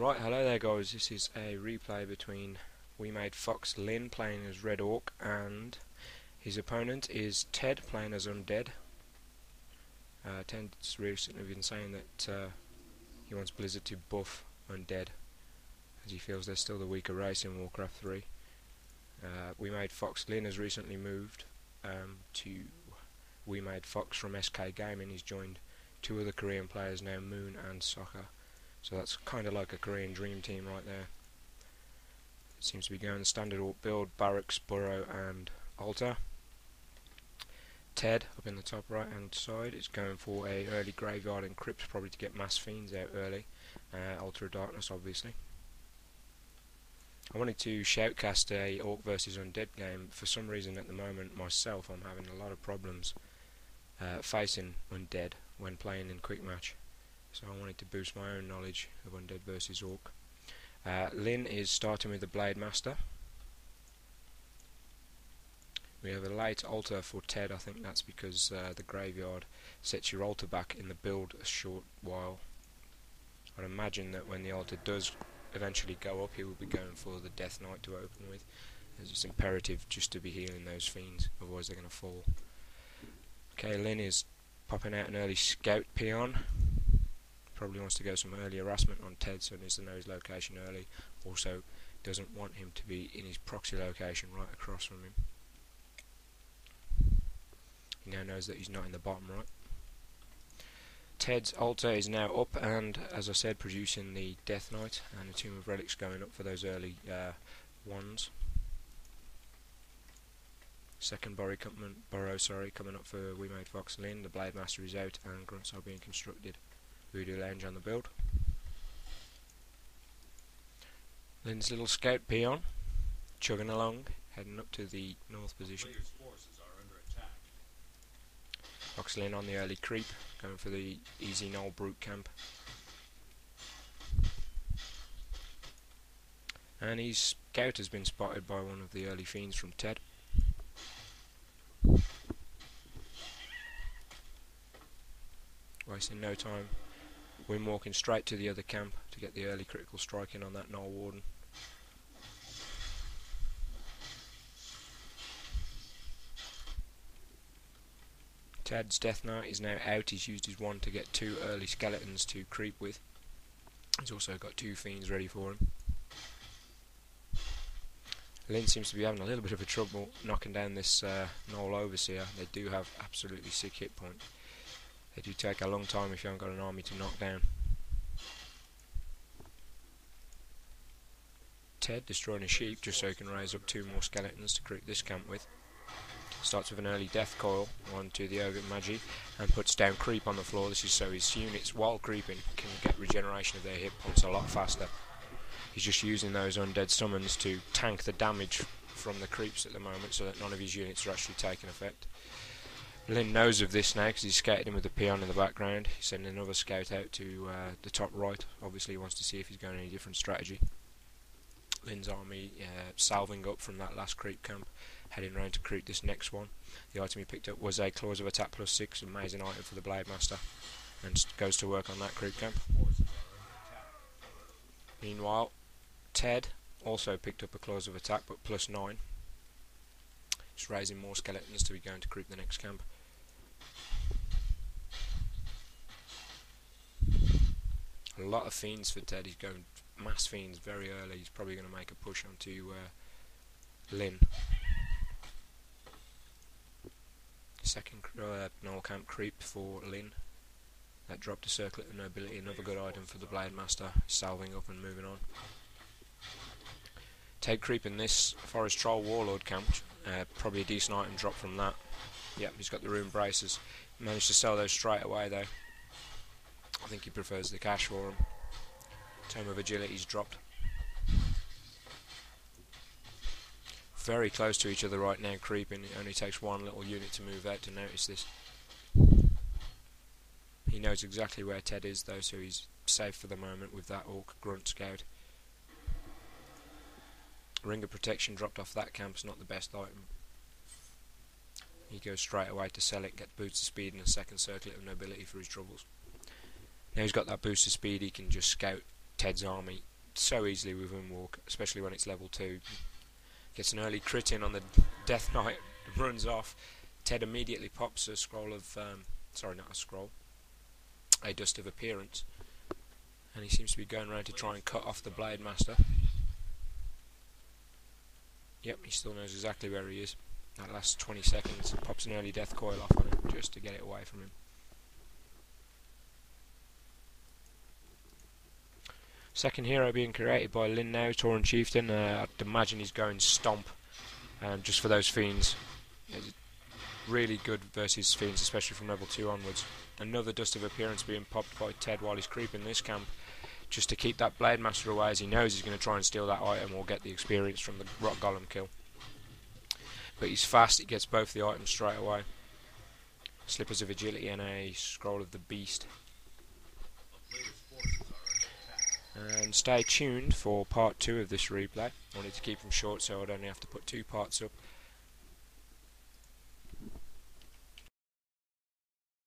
Right, hello there guys, this is a replay between Wemadefox Lyn playing as Red Orc and his opponent is Ted playing as Undead. Ted's recently been saying that he wants Blizzard to buff Undead as he feels they're still the weaker race in Warcraft 3. Wemadefox Lyn has recently moved to Wemadefox from SK Gaming. He's joined two other Korean players now, Moon and Soccer. So that's kind of like a Korean dream team right there. It seems to be going the standard Orc build, Barracks, Burrow and Altar. Ted, up in the top right hand side, is going for a early Graveyard and Crypt, probably to get Mass Fiends out early. Altar of Darkness obviously. I wanted to shoutcast a Orc versus Undead game. For some reason at the moment myself I'm having a lot of problems facing Undead when playing in Quick Match. So I wanted to boost my own knowledge of Undead versus Orc. Lyn is starting with the Blade Master. We have a late altar for Ted. I think that's because the Graveyard sets your altar back in the build a short while. I'd imagine that when the altar does eventually go up, he will be going for the Death Knight to open with, as it's imperative just to be healing those fiends, otherwise they're going to fall. Okay, Lyn is popping out an early Scout Peon. Probably wants to go some early harassment on Ted, so needs to know his location early. Also doesn't want him to be in his proxy location right across from him. He now knows that he's not in the bottom right. Ted's altar is now up and, as I said, producing the Death Knight and the Tomb of Relics going up for those early ones. Second Burrow coming up for Wemadefox Lyn. The Blade Master is out and grunts are being constructed. Voodoo Lounge on the build. Lyn's little Scout Peon chugging along, heading up to the north position. Fox Lyn on the early creep, going for the easy Null Brute camp. And his Scout has been spotted by one of the early fiends from Ted. Wasting no time. Wim walking straight to the other camp to get the early critical strike in on that Null Warden. Ted's Death Knight is now out. He's used his wand to get two early skeletons to creep with. He's also got two fiends ready for him. Lyn seems to be having a little bit of a trouble knocking down this Null Overseer. They do have absolutely sick hit points. They do take a long time if you haven't got an army to knock down. Ted destroying a sheep just so he can raise up two more skeletons to creep this camp with. Starts with an early Death Coil onto the Ogre Magi and puts down creep on the floor. This is so his units, while creeping, can get regeneration of their hit points a lot faster. He's just using those undead summons to tank the damage from the creeps at the moment so that none of his units are actually taking effect. Lyn knows of this now because he's scouted him with the peon in the background. He's sending another scout out to the top right. Obviously he wants to see if he's going any different strategy. Lyn's army salving up from that last creep camp, heading round to creep this next one. The item he picked up was a Claws of Attack +6, amazing item for the Blade Master, and goes to work on that creep camp. Meanwhile, Ted also picked up a Claws of Attack but +9. Just raising more skeletons to be going to creep the next camp. A lot of fiends for Ted. He's going mass fiends very early. He's probably going to make a push onto Lyn. Second Null camp creep for Lyn. That dropped a Circlet of Nobility, another good item for the Blade Master. Salving up and moving on. Ted creeping this Forest Troll Warlord camp. Probably a decent item drop from that. Yep, he's got the Rune Braces. Managed to sell those straight away though. I think he prefers the cash for them. Tome of Agility's dropped. Very close to each other right now, creeping. It only takes one little unit to move out to notice this. He knows exactly where Ted is though, so he's safe for the moment with that Orc Grunt Scout. Ring of Protection dropped off that camp, it's not the best item. He goes straight away to sell it, get boots of speed and a second Circlet of Nobility for his troubles. Now he's got that boost of speed, he can just scout Ted's army so easily with Windwalk, especially when it's level 2. Gets an early crit in on the Death Knight, runs off. Ted immediately pops a scroll of, sorry, not a scroll, a Dust of Appearance, and he seems to be going around to try and cut off the Blade Master. Yep, he still knows exactly where he is. That last 20 seconds, pops an early death coil off on him just to get it away from him. Second hero being created by Lyn now, Tauren Chieftain. I'd imagine he's going Stomp, just for those fiends. It's really good versus fiends, especially from level 2 onwards. Another Dust of Appearance being popped by Ted while he's creeping this camp, just to keep that Blade Master away, as he knows he's going to try and steal that item or get the experience from the Rock Golem kill. But he's fast, he gets both the items straight away. Slippers of Agility and a Scroll of the Beast. And stay tuned for part 2 of this replay. I wanted to keep them short so I'd only have to put 2 parts up.